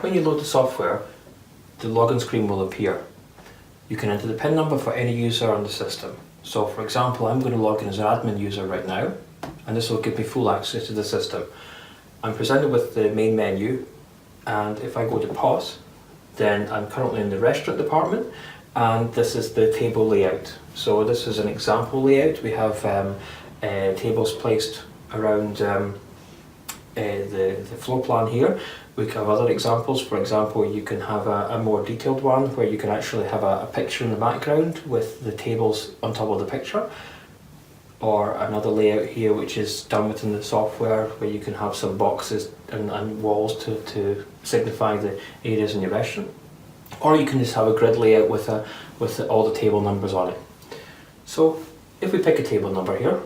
When you load the software, the login screen will appear. You can enter the PIN number for any user on the system. So for example, I'm going to log in as an admin user right now, and this will give me full access to the system. I'm presented with the main menu, and if I go to POS, then I'm currently in the restaurant department, and this is the table layout. So this is an example layout. We have tables placed around the floor plan here. We can have other examples. For example, you can have a more detailed one where you can actually have a picture in the background with the tables on top of the picture. Or another layout here which is done within the software where you can have some boxes and walls to signify the areas in your restaurant. Or you can just have a grid layout with all the table numbers on it. So if we pick a table number here,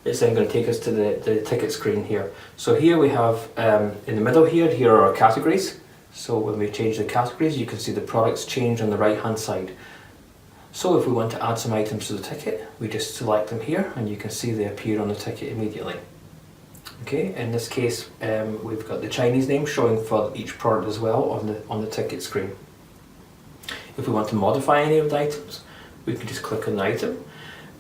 it's then going to take us to the ticket screen here. So here we have, in the middle here are our categories. So when we change the categories, you can see the products change on the right hand side. So if we want to add some items to the ticket, we just select them here and you can see they appear on the ticket immediately. Okay, in this case we've got the Chinese name showing for each product as well on the ticket screen. If we want to modify any of the items, we can just click on the item,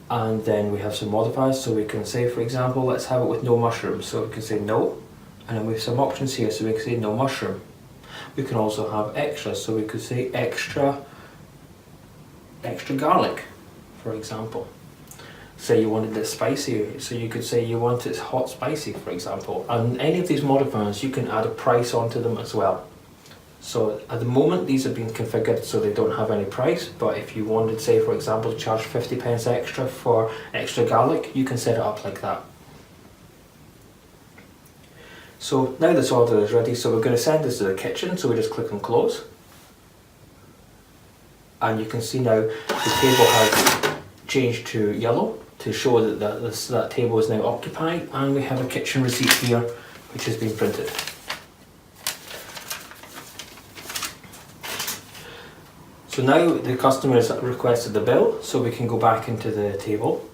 and then we have some modifiers. So we can say, for example, let's have it with no mushrooms. So we can say no, and then we have some options here. So we can say no mushroom. We can also have extras. So we could say extra garlic, for example. Say you wanted it spicy, so you could say you want it hot spicy, for example. And any of these modifiers, you can add a price onto them as well. So at the moment these have been configured so they don't have any price, but if you wanted, say for example, to charge 50 pence extra for extra garlic, you can set it up like that. So now this order is ready, so we're going to send this to the kitchen, so we just click on close. And you can see now the table has changed to yellow to show that that table is now occupied, and we have a kitchen receipt here which has been printed. So now the customer has requested the bill, so we can go back into the table.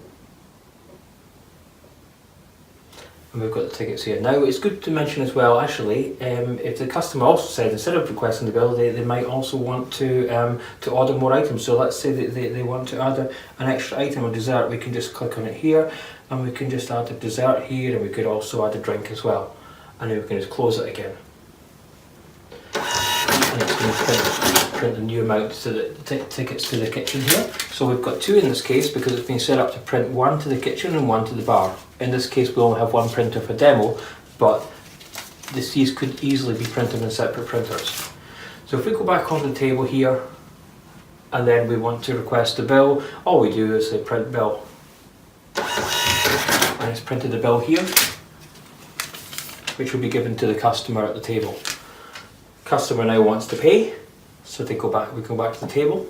And we've got the tickets here. Now it's good to mention as well, actually, if the customer also said instead of requesting the bill, they might also want to order more items. So let's say that they want to add an extra item, a dessert, we can just click on it here, and we can just add a dessert here, and we could also add a drink as well. And then we can just close it again. And it's going to print the new amount to the tickets to the kitchen here. So we've got two in this case because it's been set up to print one to the kitchen and one to the bar. In this case we only have one printer for demo, but these could easily be printed in separate printers. So if we go back onto the table here and then we want to request the bill, all we do is say print bill. And it's printed the bill here, which will be given to the customer at the table. Customer now wants to pay, so we go back to the table,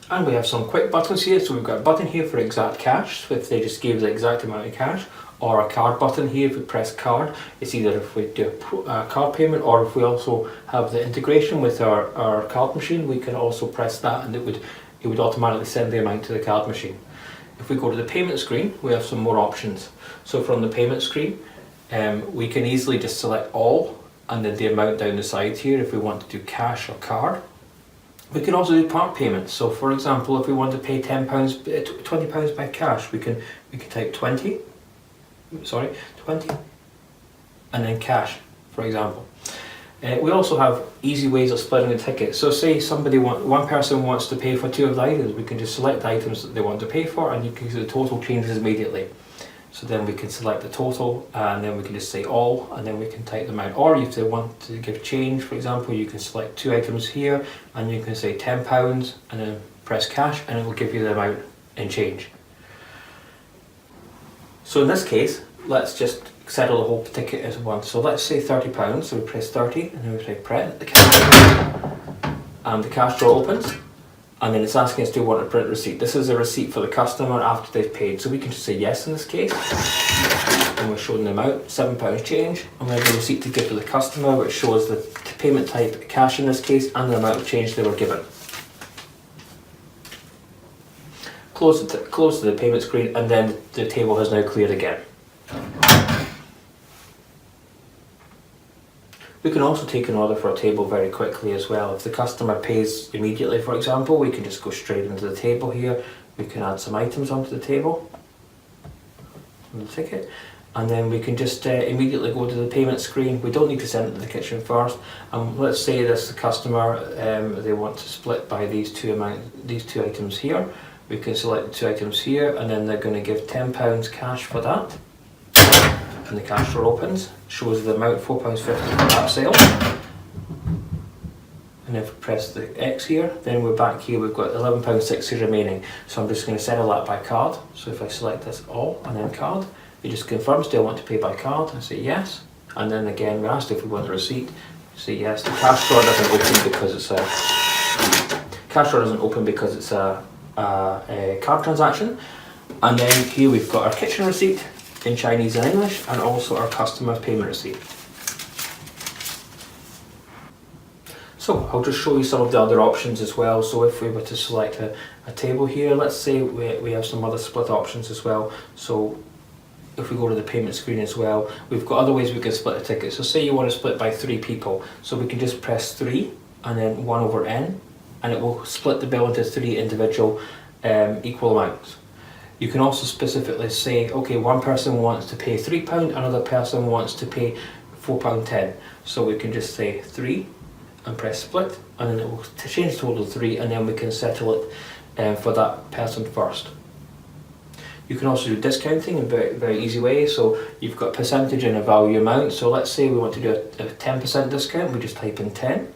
and we have some quick buttons here. So we've got a button here for exact cash, so if they just gave the exact amount of cash, or a card button here. If we press card, it's either if we do a card payment, or if we also have the integration with our card machine, we can also press that and it would automatically send the amount to the card machine. If we go to the payment screen, we have some more options. So from the payment screen, we can easily just select all and then the amount down the side here if we want to do cash or card. We can also do part payments. So for example, if we want to pay £20 by cash, we can type 20, and then cash, for example. We also have easy ways of splitting the ticket. So say one person wants to pay for two of the items, we can just select the items that they want to pay for, and you can see the total changes immediately. So then we can select the total, and then we can just say all, and then we can type them out. Or if they want to give change, for example, you can select two items here, and you can say £10, and then press cash, and it will give you the amount in change. So in this case, let's just settle the whole ticket as one. So let's say £30, so we press 30, and then we say print the cash, and the cash drawer opens. And then it's asking us, do we want to print a receipt? This is a receipt for the customer after they've paid. So we can just say yes in this case. And we're showing them out, £7 change. And we have a receipt to give to the customer, which shows the payment type, cash in this case, and the amount of change they were given. Close to the payment screen, and then the table has now cleared again. We can also take an order for a table very quickly as well. If the customer pays immediately, for example, we can just go straight into the table here. We can add some items onto the table, on the ticket, and then we can just immediately go to the payment screen. We don't need to send it to the kitchen first. Let's say this the customer, they want to split by these two items here. We can select the two items here, and then they're going to give £10 cash for that. And the cash drawer opens, shows the amount £4.50 for that sale. And if we press the X here, then we're back here, we've got £11.60 remaining. So I'm just going to settle that by card. So if I select this all and then card, it just confirms, do I want to pay by card? I say yes. And then again, we're asked if we want a receipt. Say yes. The cash drawer doesn't open because it's a card transaction. And then here we've got our kitchen receipt in Chinese and English, and also our customer's payment receipt. So I'll just show you some of the other options as well. So if we were to select a table here, let's say we have some other split options as well. So if we go to the payment screen as well, we've got other ways we can split a ticket. So say you want to split by 3 people, so we can just press 3 and then 1 over n, and it will split the bill into 3 individual equal amounts. You can also specifically say, okay, one person wants to pay £3, another person wants to pay £4.10. So we can just say 3 and press split, and then it will change total to 3, and then we can settle it for that person first. You can also do discounting in a very, very easy way. So you've got percentage and a value amount. So let's say we want to do a 10% discount, we just type in 10.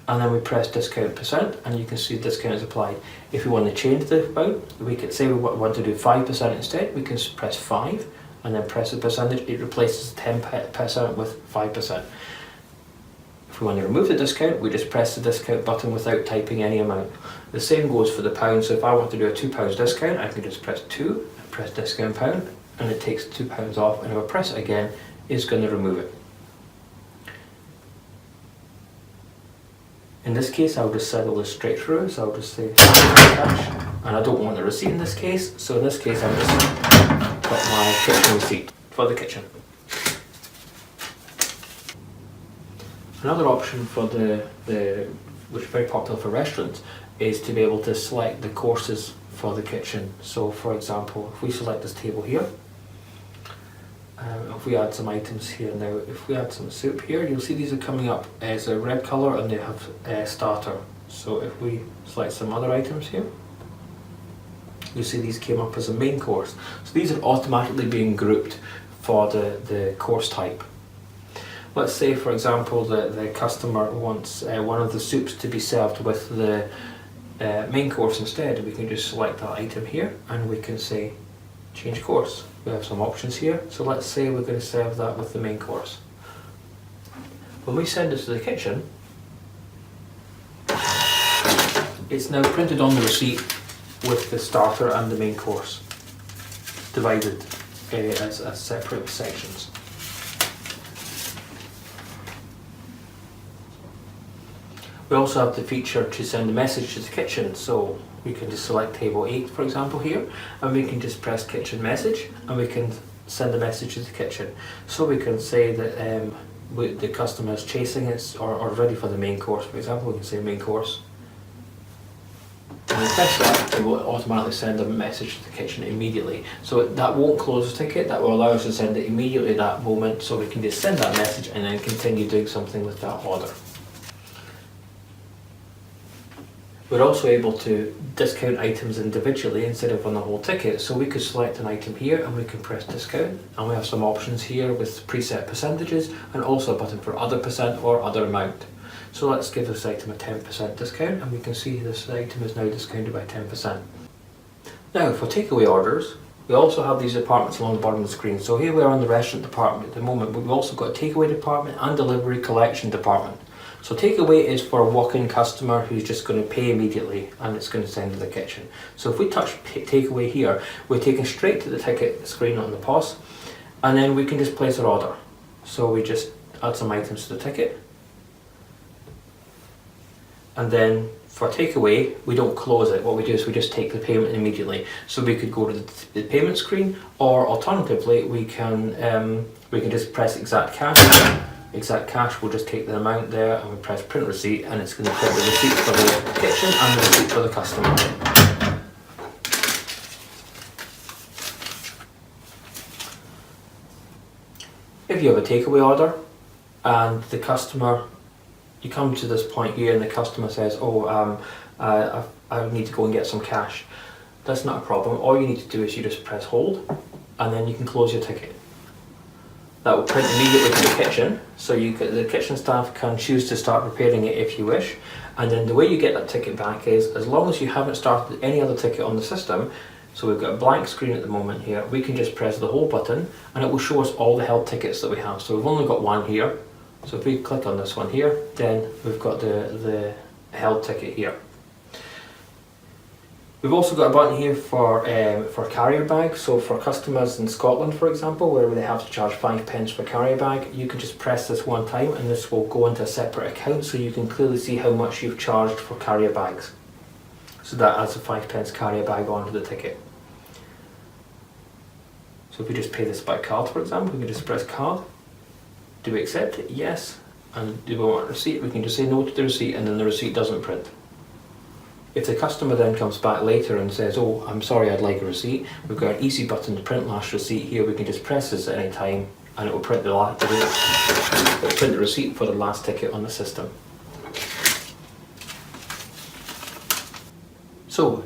And then we press discount percent, and you can see discount is applied. If we want to change the amount, we could say we want to do 5% instead. We can press 5 and then press the percentage. It replaces 10% with 5%. If we want to remove the discount, we just press the discount button without typing any amount. The same goes for the pound. So if I want to do a £2 discount, I can just press 2 and press discount pound, and it takes £2 off. And if I press it again, it's going to remove it. In this case, I'll just settle this straight through, so I'll just say cash, and I don't want the receipt in this case, so in this case I'll just put my kitchen receipt for the kitchen. Another option for which is very popular for restaurants, is to be able to select the courses for the kitchen. So for example, if we select this table here, if we add some items here now, if we add some soup here, you'll see these are coming up as a red colour, and they have a starter. So if we select some other items here, you'll see these came up as a main course. So these are automatically being grouped for the course type. Let's say, for example, the customer wants one of the soups to be served with the main course instead. We can just select that item here, and we can say change course. We have some options here, so let's say we're going to serve that with the main course. When we send it to the kitchen, it's now printed on the receipt with the starter and the main course divided as separate sections. We also have the feature to send a message to the kitchen, so we can just select table 8 for example here, and we can just press kitchen message, and we can send a message to the kitchen. So we can say that the customer is chasing it or ready for the main course, for example. We can say main course, and we press that, it will automatically send a message to the kitchen immediately. So that won't close the ticket, that will allow us to send it immediately at that moment, so we can just send that message and then continue doing something with that order. We're also able to discount items individually instead of on the whole ticket. So we could select an item here and we can press discount, and we have some options here with preset percentages and also a button for other percent or other amount. So let's give this item a 10% discount, and we can see this item is now discounted by 10%. Now for takeaway orders, we also have these departments along the bottom of the screen. So here we are in the restaurant department at the moment, but we've also got a takeaway department and delivery collection department. So takeaway is for a walk-in customer who's just going to pay immediately, and it's going to send to the kitchen. So if we touch takeaway here, we're taken straight to the ticket screen on the POS, and then we can just place our order. So we just add some items to the ticket, and then for takeaway we don't close it. What we do is we just take the payment immediately. So we could go to the payment screen, or alternatively we can just press exact cash. exact cash, we'll just take the amount there and we press print receipt, and it's going to print the receipt for the kitchen and the receipt for the customer. If you have a takeaway order and the customer, you come to this point here and the customer says, I need to go and get some cash. That's not a problem. All you need to do is you just press hold and then you can close your ticket. That will print immediately to the kitchen, so the kitchen staff can choose to start preparing it if you wish. And then the way you get that ticket back is, as long as you haven't started any other ticket on the system, so we've got a blank screen at the moment here, we can just press the hold button and it will show us all the held tickets that we have. So we've only got one here, so if we click on this one here, then we've got the held ticket here. We've also got a button here for carrier bag. So for customers in Scotland, for example, where they have to charge 5 pence for carrier bag, you can just press this one time and this will go into a separate account, so you can clearly see how much you've charged for carrier bags. So that adds a 5 pence carrier bag onto the ticket. So if we just pay this by card, for example, we can just press card. Do we accept it? Yes. And do we want a receipt? We can just say no to the receipt, and then the receipt doesn't print. If the customer then comes back later and says, oh, I'm sorry, I'd like a receipt, we've got an easy button to print last receipt here. We can just press this at any time and it will print the receipt for the last ticket on the system. So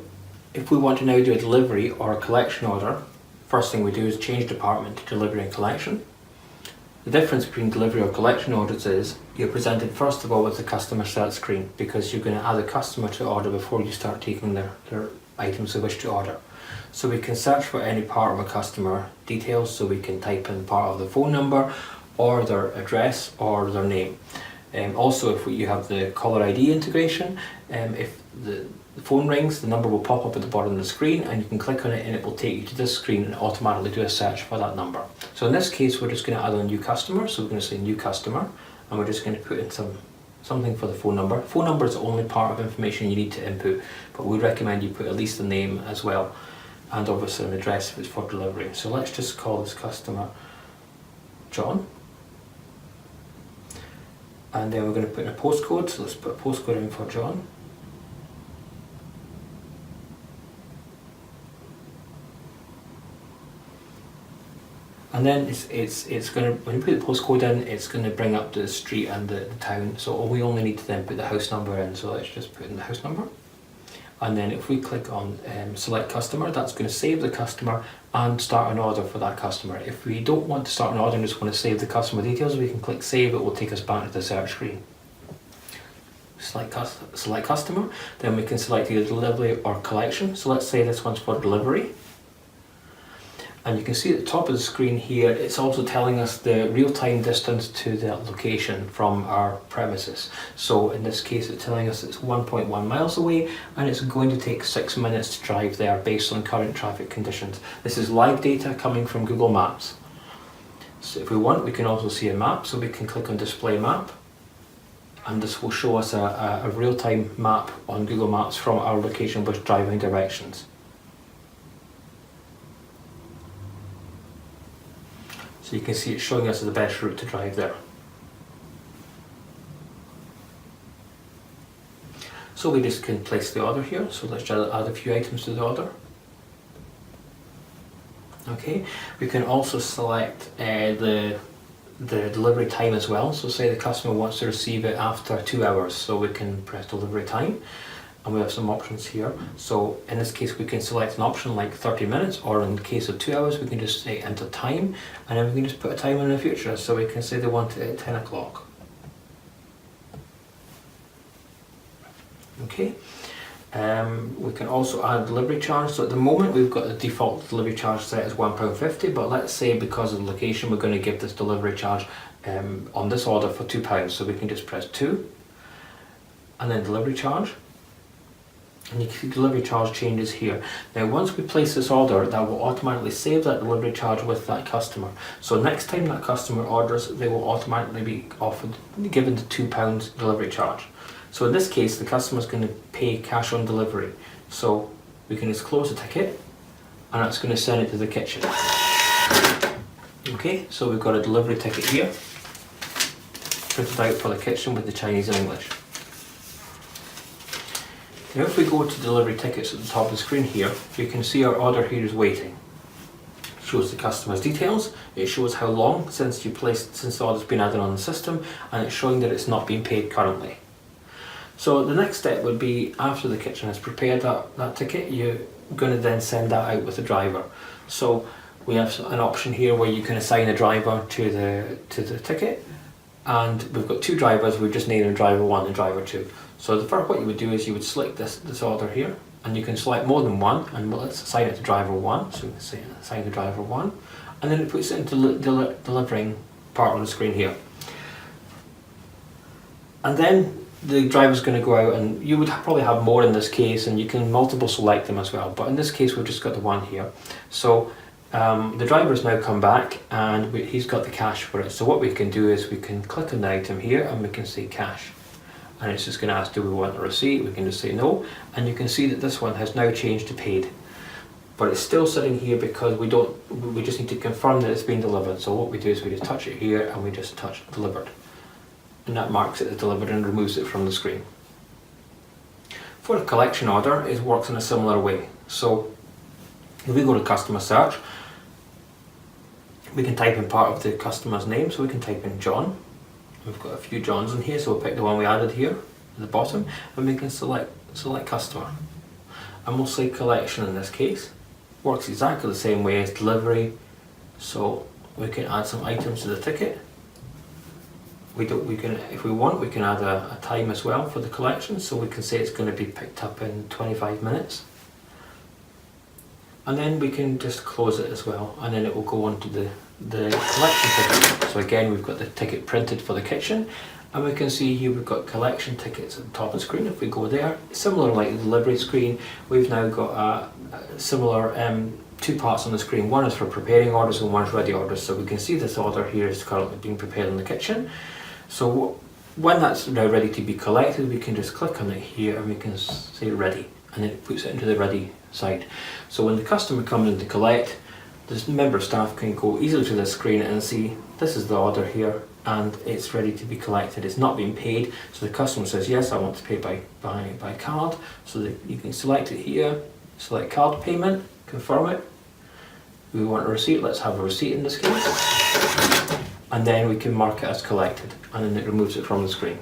if we want to now do a delivery or a collection order, first thing we do is change department to delivery and collection. The difference between delivery or collection orders is you're presented first of all with the customer start screen, because you're going to add a customer to order before you start taking their items they wish to order. So we can search for any part of a customer details, so we can type in part of the phone number or their address or their name. Also, if you have the caller ID integration, if the phone rings, the number will pop up at the bottom of the screen and you can click on it and it will take you to this screen and automatically do a search for that number. So in this case, we're just going to add a new customer, so we're going to say new customer, and we're just going to put in something for the phone number. Phone number is the only part of information you need to input, but we recommend you put at least the name as well, and obviously an address if it's for delivery. So let's just call this customer John. And then we're going to put in a postcode, so let's put a postcode in for John. And then it's going to, when you put the postcode in, it's going to bring up the street and the town. So we only need to then put the house number in. So let's just put in the house number. And then if we click on select customer, that's going to save the customer and start an order for that customer. If we don't want to start an order and just want to save the customer details, we can click save. It will take us back to the search screen. Select customer, then we can select either delivery or collection. So let's say this one's for delivery. And you can see at the top of the screen here, it's also telling us the real-time distance to the location from our premises. So in this case, it's telling us it's 1.1 miles away and it's going to take 6 minutes to drive there based on current traffic conditions. This is live data coming from Google Maps. So if we want, we can also see a map, so we can click on display map. And this will show us a real-time map on Google Maps from our location with driving directions. So you can see it's showing us the best route to drive there. So we just can place the order here. So let's add a few items to the order. Okay, we can also select the delivery time as well. So say the customer wants to receive it after 2 hours, so we can press delivery time. And we have some options here. So in this case, we can select an option like 30 minutes, or in the case of 2 hours, we can just say enter time, and then we can just put a time in the future. So we can say they want it at 10 o'clock. Okay. We can also add delivery charge. So at the moment, we've got the default delivery charge set as £1.50, but let's say because of the location, we're going to give this delivery charge on this order for £2. So we can just press 2, and then delivery charge. And you can see delivery charge changes here. Now once we place this order, that will automatically save that delivery charge with that customer. So next time that customer orders, they will automatically be given the £2 delivery charge. So in this case, the customer is going to pay cash on delivery. So we can just close the ticket and that's going to send it to the kitchen. Okay, so we've got a delivery ticket here. printed out for the kitchen with the Chinese and English. Now if we go to delivery tickets at the top of the screen here, you can see our order here is waiting. It shows the customer's details, it shows how long since the order's been added on the system, and it's showing that it's not being paid currently. So the next step would be, after the kitchen has prepared that ticket, you're going to then send that out with the driver. So we have an option here where you can assign a driver to the ticket, and we've got two drivers. We've just named driver 1 and driver 2. So the first, what you would do is you would select this order here, and you can select more than one, and let's assign it to driver 1. So we can say assign the driver 1, and then it puts it into delivering part on the screen here. And then the driver's going to go out, and you would probably have more in this case, and you can multiple select them as well, but in this case we've just got the one here. So the driver has now come back, and he's got the cash for it. So what we can do is we can click on the item here, and we can say cash, and it's just going to ask, do we want a receipt? We can just say no, and you can see that this one has now changed to paid, but it's still sitting here because we just need to confirm that it's been delivered. So what we do is we just touch it here, and we just touch delivered, and that marks it as delivered and removes it from the screen. For a collection order, it works in a similar way. So if we go to customer search, we can type in part of the customer's name. So we can type in John. We've got a few Johns in here, so we'll pick the one we added here at the bottom, and we can select customer, and we'll say collection in this case. Works exactly the same way as delivery. So we can add some items to the ticket. If we want, we can add a time as well for the collection, so we can say it's going to be picked up in 25 minutes. And then we can just close it as well, and then it will go on to the collection ticket. So again, we've got the ticket printed for the kitchen, and we can see here we've got collection tickets at the top of the screen. If we go there, similar like the delivery screen, we've now got a similar two parts on the screen. One is for preparing orders and one is ready orders. So we can see this order here is currently being prepared in the kitchen. So when that's now ready to be collected, we can just click on it here, and we can say ready, and then it puts it into the ready side. So when the customer comes in to collect, this member of staff can go easily to this screen and see this is the order here, and it's ready to be collected. It's not being paid, so the customer says yes, I want to pay by card. So that you can select it here, select card payment, confirm it. We want a receipt, let's have a receipt in this case, and then we can mark it as collected, and then it removes it from the screen.